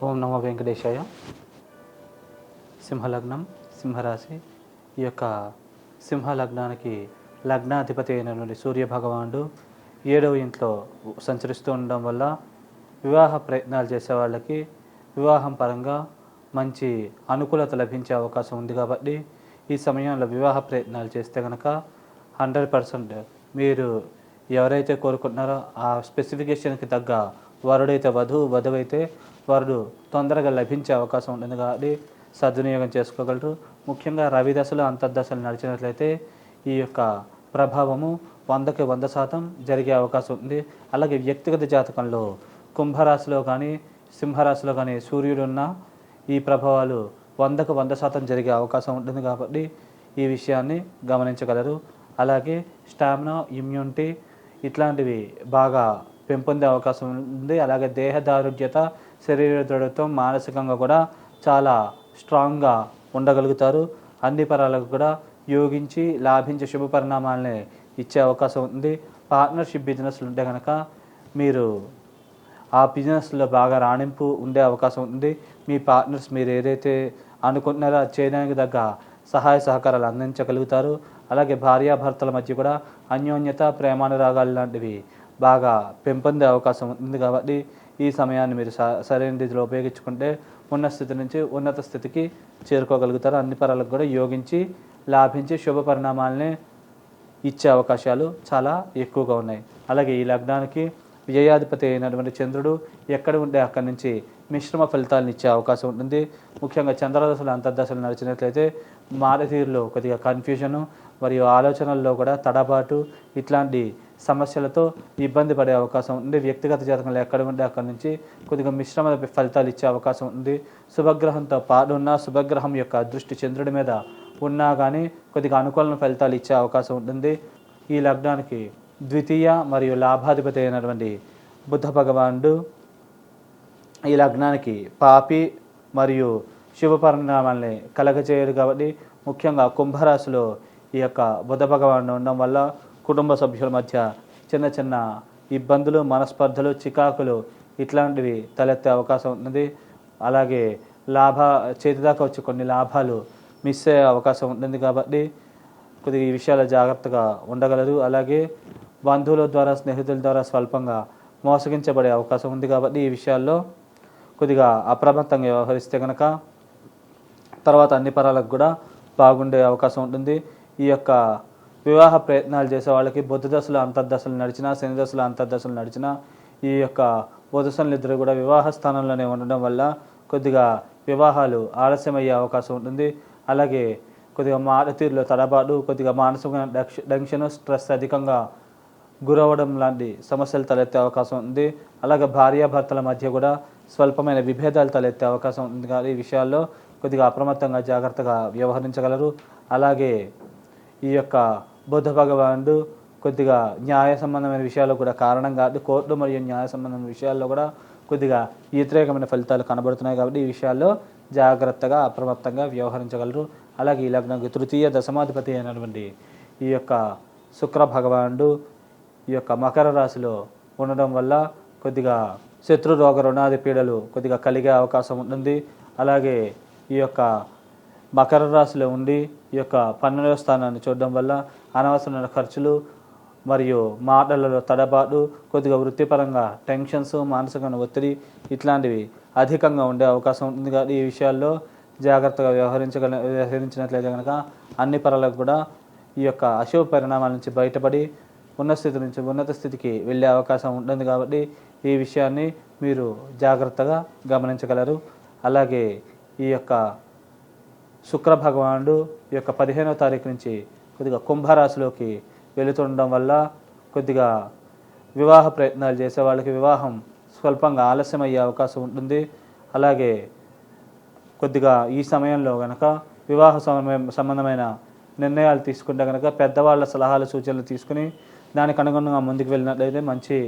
ఓం నమో వెంకటేశాయ. సింహలగ్నం, సింహరాశి. ఈ యొక్క సింహలగ్నానికి లగ్నాధిపతి అయినటువంటి సూర్యభగవానుడు 7వ ఇంట్లో సంచరిస్తూ ఉండడం వల్ల వివాహ ప్రయత్నాలు చేసే వాళ్ళకి వివాహం పరంగా మంచి అనుకూలత లభించే అవకాశం ఉంది. కాబట్టి ఈ సమయంలో వివాహ ప్రయత్నాలు చేస్తే కనుక 100% మీరు ఎవరైతే కోరుకుంటున్నారో ఆ స్పెసిఫికేషన్కి తగ్గ వరుడైతే వధువైతే వరుడు తొందరగా లభించే అవకాశం ఉంటుంది. కాబట్టి సద్వినియోగం చేసుకోగలరు. ముఖ్యంగా రవి దశలు అంతర్దశలు నడిచినట్లయితే ఈ యొక్క ప్రభావము 100కి 100% జరిగే అవకాశం ఉంది. అలాగే వ్యక్తిగత జాతకంలో కుంభరాశిలో కానీ సింహరాశిలో కానీ సూర్యుడు ఉన్న ఈ ప్రభావాలు 100కి 100% జరిగే అవకాశం ఉంటుంది. కాబట్టి ఈ విషయాన్ని గమనించగలరు. అలాగే స్టామినా, ఇమ్యూనిటీ ఇట్లాంటివి బాగా పెంపొందే అవకాశం ఉంది. అలాగే దేహదారుఢ్యత, శరీర దృఢత్వం, మానసికంగా కూడా చాలా స్ట్రాంగ్గా ఉండగలుగుతారు. అన్ని పరాలకు కూడా యోగించి లాభించే శుభ పరిణామాలని ఇచ్చే అవకాశం ఉంది. పార్ట్నర్షిప్ బిజినెస్లు ఉంటే కనుక మీరు ఆ బిజినెస్లో బాగా రాణింపు ఉండే అవకాశం ఉంది. మీ పార్ట్నర్స్ మీరు ఏదైతే అనుకుంటున్నారో అది చేయడానికి తగ్గ సహాయ సహకారాలు అందించగలుగుతారు. అలాగే భార్యాభర్తల మధ్య కూడా అన్యోన్యత, ప్రేమానురాగాలు లాంటివి బాగా పెంపొందే అవకాశం ఉంది. కాబట్టి ఈ సమయాన్ని మీరు సరైన రీతిలో ఉపయోగించుకుంటే ఉన్న స్థితి నుంచి ఉన్నత స్థితికి చేరుకోగలుగుతారు. అన్ని పరాలకు కూడా యోగించి లాభించి శుభ పరిణామాలని ఇచ్చే అవకాశాలు చాలా ఎక్కువగా ఉన్నాయి. అలాగే ఈ లగ్నానికి వ్యయాధిపతి అయినటువంటి చంద్రుడు ఎక్కడ ఉంటే అక్కడి నుంచి మిశ్రమ ఫలితాలను ఇచ్చే అవకాశం ఉంటుంది. ముఖ్యంగా చంద్రదశలు అంతర్దశలు నడిచినట్లయితే మారతీరులో కొద్దిగా కన్ఫ్యూజను మరియు ఆలోచనల్లో కూడా తడబాటు ఇట్లాంటి సమస్యలతో ఇబ్బంది పడే అవకాశం ఉంది. వ్యక్తిగత జాతకంలో ఎక్కడ ఉంటే అక్కడి నుంచి కొద్దిగా మిశ్రమ ఫలితాలు ఇచ్చే అవకాశం ఉంది. శుభగ్రహంతో పాటు ఉన్న శుభగ్రహం యొక్క దృష్టి చంద్రుడి మీద ఉన్నా కానీ కొద్దిగా అనుకూల ఫలితాలు ఇచ్చే అవకాశం ఉంటుంది. ఈ లగ్నానికి ద్వితీయ మరియు లాభాధిపతి అయినటువంటి బుధ భగవానుడు ఈ లగ్నానికి పాపి మరియు శుభ పరిణామాలని కలగజేయడు. కాబట్టి ముఖ్యంగా కుంభరాశిలో ఈ యొక్క బుధ భగవానుడు ఉండడం వల్ల కుటుంబ సభ్యుల మధ్య చిన్న చిన్న ఇబ్బందులు, మనస్పర్ధలు, చికాకులు ఇట్లాంటివి తలెత్తే అవకాశం ఉంటుంది. అలాగే చేతిదాకా వచ్చి కొన్ని లాభాలు మిస్ అయ్యే అవకాశం ఉంటుంది. కాబట్టి కొద్దిగా ఈ విషయాలు జాగ్రత్తగా ఉండగలరు. అలాగే బంధువుల ద్వారా, స్నేహితుల ద్వారా స్వల్పంగా మోసగించబడే అవకాశం ఉంది. కాబట్టి ఈ విషయాల్లో కొద్దిగా అప్రమత్తంగా వ్యవహరిస్తే కనుక తర్వాత అన్ని పరాలకు కూడా బాగుండే అవకాశం ఉంటుంది. ఈ యొక్క వివాహ ప్రయత్నాలు చేసే వాళ్ళకి బుధ దశలు అంతర్దశలు నడిచినా, శని దశలు అంతర్దశలు నడిచినా ఈ యొక్క బుధశనులు ఇద్దరు కూడా వివాహ స్థానంలోనే ఉండడం వల్ల కొద్దిగా వివాహాలు ఆలస్యమయ్యే అవకాశం ఉంటుంది. అలాగే కొద్దిగా మారతీరులో తడబాటు, కొద్దిగా మానసిక టెన్షన్, స్ట్రెస్ అధికంగా గురవడం లాంటి సమస్యలు తలెత్తే అవకాశం ఉంది. అలాగే భార్యాభర్తల మధ్య కూడా స్వల్పమైన విభేదాలు తలెత్తే అవకాశం ఉంది. కానీ ఈ విషయాల్లో కొద్దిగా అప్రమత్తంగా జాగ్రత్తగా వ్యవహరించగలరు. అలాగే ఈ యొక్క బుధ భగవానుడు కొద్దిగా న్యాయ సంబంధమైన విషయాల్లో కూడా కారణం కాదు. కోర్టు మరియు న్యాయ సంబంధమైన విషయాల్లో కూడా కొద్దిగా వ్యతిరేకమైన ఫలితాలు కనబడుతున్నాయి. కాబట్టి ఈ విషయాల్లో జాగ్రత్తగా అప్రమత్తంగా వ్యవహరించగలరు. అలాగే ఈ లగ్నానికి తృతీయ దశమాధిపతి అయినటువంటి ఈ యొక్క శుక్ర భగవానుడు ఈ యొక్క మకర రాశిలో ఉండడం వల్ల కొద్దిగా శత్రు రోగ రుణాది పీడలు కొద్దిగా కలిగే అవకాశం ఉంటుంది. అలాగే ఈ యొక్క మకర రాశిలో ఉండి ఈ యొక్క 12వ స్థానాన్ని చూడడం వల్ల అనవసరమైన ఖర్చులు మరియు మాటలలో తడబాటు, కొద్దిగా వృత్తిపరంగా టెన్షన్స్, మానసికమైన ఒత్తిడి ఇట్లాంటివి అధికంగా ఉండే అవకాశం ఉంటుంది. కాబట్టి ఈ విషయాల్లో జాగ్రత్తగా వ్యవహరించినట్లయితే కనుక అన్ని పరాలకు కూడా ఈ యొక్క అశుభ పరిణామాల నుంచి బయటపడి ఉన్న స్థితి నుంచి ఉన్నత స్థితికి వెళ్ళే అవకాశం ఉంటుంది. కాబట్టి ఈ విషయాన్ని మీరు జాగ్రత్తగా గమనించగలరు. అలాగే ఈ యొక్క శుక్ర భగవానుడు ఈ యొక్క 15వ తారీఖు నుంచి కొద్దిగా కుంభరాశిలోకి వెళుతుండడం వల్ల కొద్దిగా వివాహ ప్రయత్నాలు చేసే వాళ్ళకి వివాహం స్వల్పంగా ఆలస్యం అయ్యే అవకాశం ఉంటుంది. అలాగే కొద్దిగా ఈ సమయంలో కనుక వివాహ సంబంధమైన నిర్ణయాలు తీసుకుంటే కనుక పెద్దవాళ్ళ సలహాలు, సూచనలు తీసుకుని దానికి అనుగుణంగా ముందుకు వెళ్ళినట్లయితే మంచి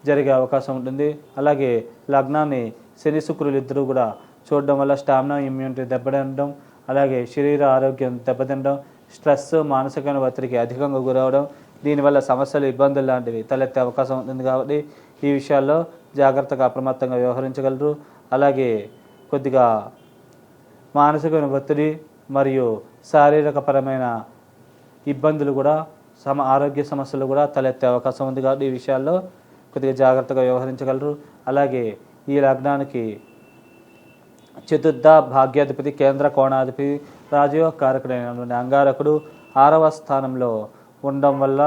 జరిగే అవకాశం ఉంటుంది. అలాగే లగ్నాన్ని శని శుక్రులు ఇద్దరు కూడా చూడడం వల్ల స్టామినా, ఇమ్యూనిటీ దెబ్బతినడం, అలాగే శరీర ఆరోగ్యం దెబ్బతినడం, స్ట్రెస్, మానసిక ఒత్తిడికి అధికంగా గురవడం, దీనివల్ల సమస్యలు, ఇబ్బందులు లాంటివి తలెత్తే అవకాశం ఉంటుంది. కాబట్టి ఈ విషయాల్లో జాగ్రత్తగా అప్రమత్తంగా వ్యవహరించగలరు. అలాగే కొద్దిగా మానసిక ఒత్తిడి మరియు శారీరకపరమైన ఇబ్బందులు కూడా ఆరోగ్య సమస్యలు కూడా తలెత్తే అవకాశం ఉంది. కాబట్టి ఈ విషయాల్లో కొద్దిగా జాగ్రత్తగా వ్యవహరించగలరు. అలాగే ఈ లగ్నానికి చతుర్థ భాగ్యాధిపతి, కేంద్ర కోణాధిపతి, రాజయోగ కారకుడైనటువంటి అంగారకుడు 6వ స్థానంలో ఉండడం వల్ల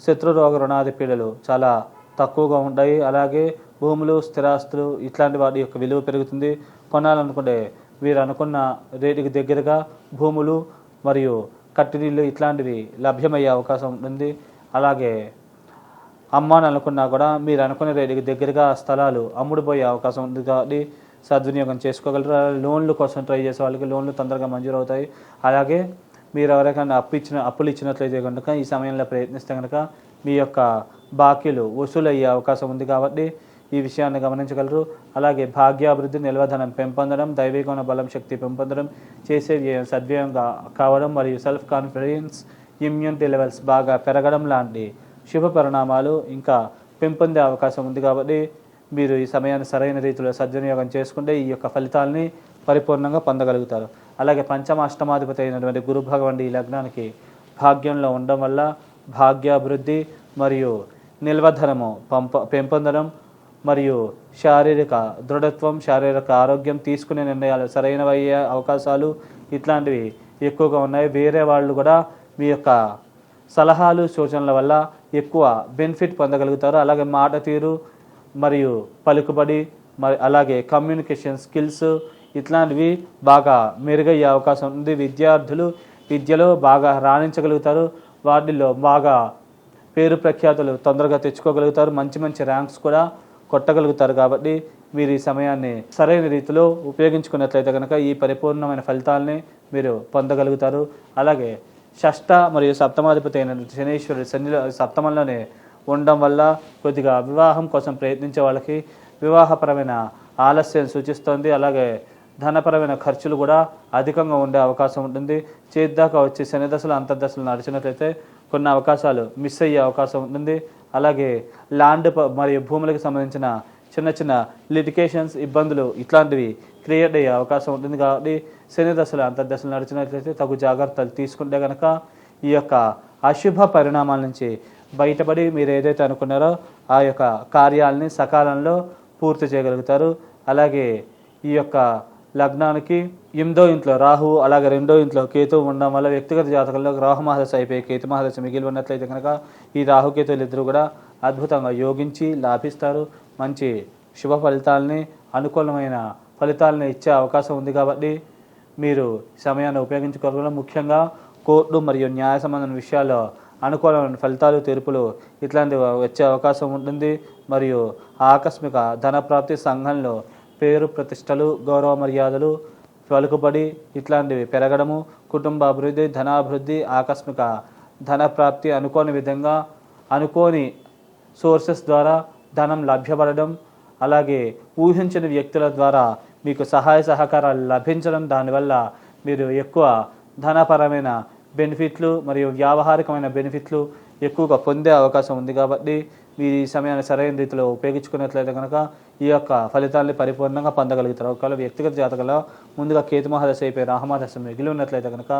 శత్రురోగ రుణాది పీడలు చాలా తక్కువగా ఉంటాయి. అలాగే భూములు, స్థిరాస్తులు ఇట్లాంటి వాటి యొక్క విలువ పెరుగుతుంది. కొనాలనుకుంటే వీరు అనుకున్న రేటుకి దగ్గరగా భూములు మరియు కట్టినీళ్ళు ఇట్లాంటివి లభ్యమయ్యే అవకాశం ఉంటుంది. అలాగే అమ్మాలనుకున్నా కూడా మీరు అనుకునే రేటుకి దగ్గరగా స్థలాలు అమ్ముడుపోయే అవకాశం ఉంది. కాబట్టి సద్వినియోగం చేసుకోగలరు. లోన్ల కోసం ట్రై చేసే వాళ్ళకి లోన్లు తొందరగా మంజూరు అవుతాయి. అలాగే మీరు ఎవరికైనా అప్పులు ఇచ్చినట్లయితే కనుక ఈ సమయంలో ప్రయత్నిస్తే కనుక మీ యొక్క బాకీలు వసూలు అయ్యే అవకాశం ఉంది. కాబట్టి ఈ విషయాన్ని గమనించగలరు. అలాగే భాగ్యాభివృద్ధి, నిల్వధనం పెంపొందడం, దైవికమైన బలం శక్తి పెంపొందడం, చేసే సద్వ్యయంగా కావడం మరియు సెల్ఫ్ కాన్ఫిడెన్స్, ఇమ్యూనిటీ లెవెల్స్ బాగా పెరగడం లాంటి శుభ పరిణామాలు ఇంకా పెంపొందే అవకాశం ఉంది. కాబట్టి మీరు ఈ సమయాన్ని సరైన రీతిలో సద్వినియోగం చేసుకుంటే ఈ యొక్క ఫలితాలని పరిపూర్ణంగా పొందగలుగుతారు. అలాగే పంచమ అష్టమాధిపతి అయినటువంటి గురు భగవానుడు ఈ లగ్నానికి భాగ్యంలో ఉండడం వల్ల భాగ్యాభివృద్ధి మరియు నిల్వధనము పెంపొందడం మరియు శారీరక దృఢత్వం, శారీరక ఆరోగ్యం, తీసుకునే నిర్ణయాలు సరైనవయ్యే అవకాశాలు ఇట్లాంటివి ఎక్కువగా ఉన్నాయి. వేరే వాళ్ళు కూడా మీ యొక్క సలహాలు సూచనల వల్ల ఎక్కువ బెనిఫిట్ పొందగలుగుతారు. అలాగే మాట తీరు మరియు పలుకుబడి అలాగే కమ్యూనికేషన్ స్కిల్స్ ఇట్లాంటివి బాగా మెరుగయ్యే అవకాశం ఉంది. విద్యార్థులు విద్యలో బాగా రాణించగలుగుతారు. వాటిల్లో బాగా పేరు ప్రఖ్యాతులు తొందరగా తెచ్చుకోగలుగుతారు. మంచి మంచి ర్యాంక్స్ కూడా కొట్టగలుగుతారు. కాబట్టి మీరు ఈ సమయాన్ని సరైన రీతిలో ఉపయోగించుకున్నట్లయితే కనుక ఈ పరిపూర్ణమైన ఫలితాలని మీరు పొందగలుగుతారు. అలాగే షష్ఠ మరియు సప్తమాధిపతి అయిన శనీశ్వరుడు సప్తమంలోనే ఉండడం వల్ల కొద్దిగా వివాహం కోసం ప్రయత్నించే వాళ్ళకి వివాహపరమైన ఆలస్యం సూచిస్తోంది. అలాగే ధనపరమైన ఖర్చులు కూడా అధికంగా ఉండే అవకాశం ఉంటుంది. చేద్దాకా వచ్చి శని దశలు అంతర్దశలు నడిచినట్లయితే కొన్ని అవకాశాలు మిస్ అయ్యే అవకాశం ఉంటుంది. అలాగే ల్యాండ్ మరియు భూములకు సంబంధించిన చిన్న చిన్న లిటికేషన్స్, ఇబ్బందులు ఇట్లాంటివి క్రియేట్ అయ్యే అవకాశం ఉంటుంది. కాబట్టి శని దశలు అంతర్దశలు నడిచినట్లయితే తగు జాగ్రత్తలు తీసుకుంటే కనుక ఈ యొక్క అశుభ పరిణామాల నుంచి బయటపడి మీరు ఏదైతే అనుకున్నారో ఆ యొక్క కార్యాలని సకాలంలో పూర్తి చేయగలుగుతారు. అలాగే ఈ యొక్క లగ్నానికి 8వ ఇంట్లో రాహు, అలాగే 2వ ఇంట్లో కేతు ఉండడం వల్ల వ్యక్తిగత జాతకంలో రాహు మహాదశ అయిపోయి కేతు మహాదశ మిగిలి ఉన్నట్లయితే కనుక ఈ రాహుకేతులు ఇద్దరు కూడా అద్భుతంగా యోగించి లాభిస్తారు. మంచి శుభ ఫలితాలని, అనుకూలమైన ఫలితాలని ఇచ్చే అవకాశం ఉంది. కాబట్టి మీరు సమయాన్ని ఉపయోగించుకోగలరు. ముఖ్యంగా కోర్టు మరియు న్యాయ సంబంధమైన విషయాల్లో అనుకూలమైన ఫలితాలు, తీర్పులు ఇట్లాంటివి వచ్చే అవకాశం ఉంటుంది. మరియు ఆకస్మిక ధనప్రాప్తి, సంఘంలో పేరు ప్రతిష్టలు, గౌరవ మర్యాదలు, పలుకుబడి ఇట్లాంటివి పెరగడము, కుటుంబ అభివృద్ధి, ధనాభివృద్ధి, ఆకస్మిక ధనప్రాప్తి, అనుకోని సోర్సెస్ ద్వారా ధనం లభ్యపడడం, అలాగే ఊహించిన వ్యక్తుల ద్వారా మీకు సహాయ సహకారాలు లభించడం, దానివల్ల మీరు ఎక్కువ ధనపరమైన బెనిఫిట్లు మరియు వ్యావహారికమైన బెనిఫిట్లు ఎక్కువగా పొందే అవకాశం ఉంది. కాబట్టి మీరు ఈ సమయాన్ని సరైన రీతిలో ఉపయోగించుకున్నట్లయితే కనుక ఈ యొక్క ఫలితాన్ని పరిపూర్ణంగా పొందగలుగుతారు. ఒకవేళ వ్యక్తిగత జాతకంలో ముందుగా కేతు మహాదశ అయిపోయి రాహుమహాదశ మిగిలి ఉన్నట్లయితే కనుక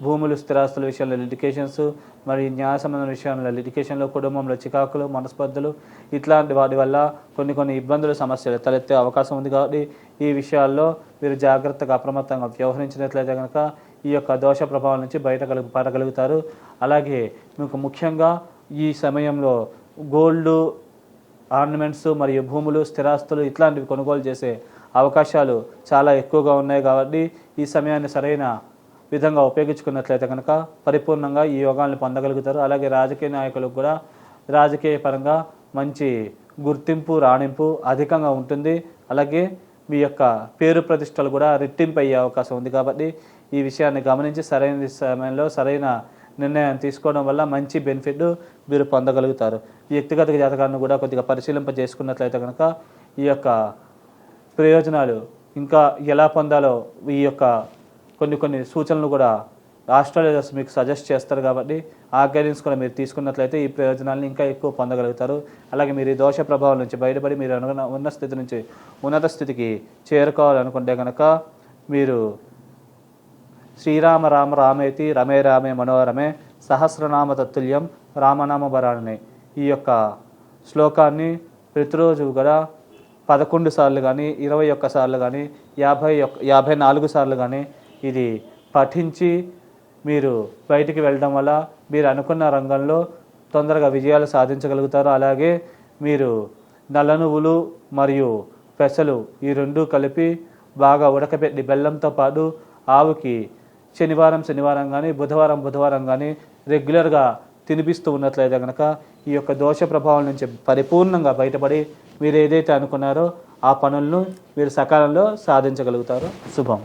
భూములు, స్థిరాస్తుల విషయంలో లిటికేషన్స్ మరియు న్యాయ సంబంధం విషయంలో లిటికేషన్లు, కుటుంబంలో చికాకులు, మనస్పర్ధలు ఇట్లాంటి వాటి వల్ల కొన్ని ఇబ్బందులు, సమస్యలు తలెత్తే అవకాశం ఉంది. కాబట్టి ఈ విషయాల్లో మీరు జాగ్రత్తగా అప్రమత్తంగా వ్యవహరించినట్లయితే కనుక ఈ యొక్క దోష ప్రభావం నుంచి పడగలుగుతారు. అలాగే మీకు ముఖ్యంగా ఈ సమయంలో గోల్డ్ ఆర్నమెంట్స్ మరియు భూములు, స్థిరాస్తులు ఇట్లాంటివి కొనుగోలు చేసే అవకాశాలు చాలా ఎక్కువగా ఉన్నాయి. కాబట్టి ఈ సమయాన్ని సరైన విధంగా ఉపయోగించుకున్నట్లయితే కనుక పరిపూర్ణంగా ఈ యోగాలను పొందగలుగుతారు. అలాగే రాజకీయ నాయకులకు కూడా రాజకీయ పరంగా మంచి గుర్తింపు, రాణింపు అధికంగా ఉంటుంది. అలాగే మీ యొక్క పేరు ప్రతిష్టలు కూడా రెట్టింపు అయ్యే అవకాశం ఉంది. కాబట్టి ఈ విషయాన్ని గమనించి సరైన సమయంలో సరైన నిర్ణయాన్ని తీసుకోవడం వల్ల మంచి బెనిఫిట్ మీరు పొందగలుగుతారు. వ్యక్తిగత జాతకాన్ని కూడా కొద్దిగా పరిశీలింపజేసుకున్నట్లయితే కనుక ఈ యొక్క ప్రయోజనాలు ఇంకా ఎలా పొందాలో ఈ యొక్క కొన్ని సూచనలు కూడా ఆస్ట్రాలజర్స్ మీకు సజెస్ట్ చేస్తారు కాబట్టి ఆ గైడెన్స్ కూడా మీరు తీసుకున్నట్లయితే ఈ ప్రయోజనాలను ఇంకా ఎక్కువ పొందగలుగుతారు. అలాగే మీరు ఈ దోష ప్రభావం నుంచి బయటపడి మీరు ఉన్న స్థితి నుంచి ఉన్నత స్థితికి చేరుకోవాలనుకుంటే కనుక మీరు శ్రీరామ రామ రామేతి రమే రామే మనోరమే సహస్రనామ తత్తుల్యం రామనామ భరాణి ఈ యొక్క శ్లోకాన్ని కూడా 11 సార్లు కానీ 21 సార్లు కానీ 54 సార్లు కానీ ఇది పఠించి మీరు బయటికి వెళ్ళడం వల్ల మీరు అనుకున్న రంగంలో తొందరగా విజయాలు సాధించగలుగుతారు. అలాగే మీరు నల్ల నువ్వులు మరియు పెసలు ఈ రెండు కలిపి బాగా ఉడకబెట్టి బెల్లంతో పాటు ఆవుకి శనివారం కానీ బుధవారం కానీ రెగ్యులర్గా తినిపిస్తూ ఉన్నట్లయితే కనుక ఈ యొక్క దోష ప్రభావం నుంచి పరిపూర్ణంగా బయటపడి మీరు ఏదైతే అనుకున్నారో ఆ పనులను మీరు సకాలంలో సాధించగలుగుతారు. శుభం.